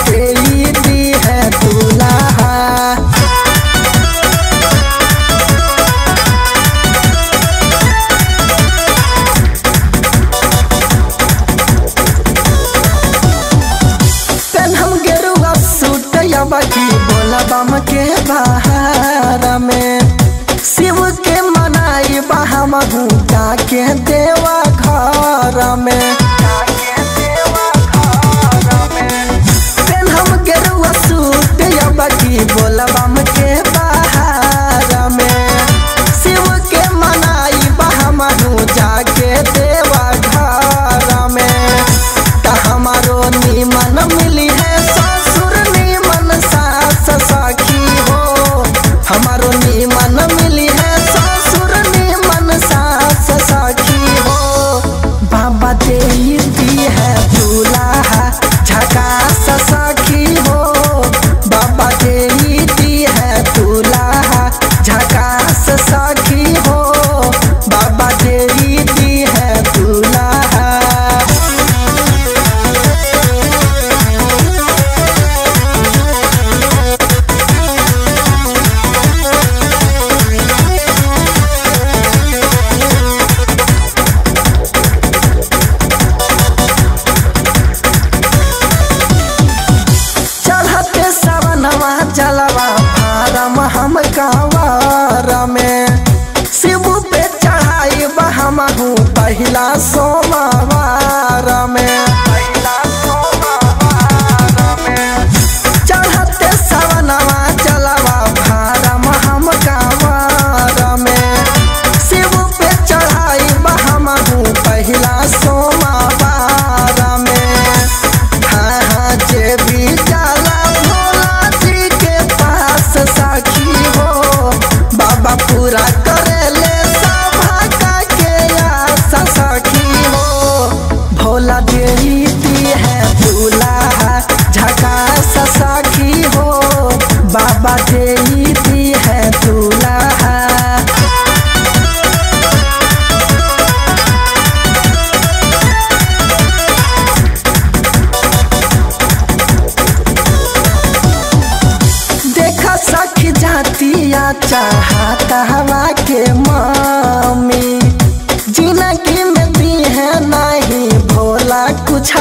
दे दी है दूल्हा। हम गेरुआ सूट या बाकी बोला बम के बाहर में शिव के मनाई बहामहू जाके देवा घर में। हम गेरुआ सूट या बाकी बोला बम के बाहर में शिव के मनाई बहामहू जाके देवा घर में। हमारो नीमन मिली है ससुर नीमन सास सखी हो। हमारो नीमन मिली है ससुर नीमन सास सखी हो। बाबा दे दी है दूल्हा झकास सखी हो। बाबा दे दी है दूल्हा झकास सखी हो। बाबा दे दी है दूल्हा। जलवा फारम हम कांवर में शिव पे चढ़ाई बहमहू पहला सोमवार में। चढ़ते सवनवा जलवा फारम हम कांवर में शिव पे चढ़ाई बहमहू पहला सोमवार में। हाँ हाँ जे भी जाला सखी हो। बाबा पूरा करे ले सभा के आस सखी हो। भोला दे दी है दूल्हा झकास सखी हो। बाबा दे दी है दूल्हा। सखी जातिया चाहता हवा के मामी जिंदगी में दी है नहीं भोला कुछ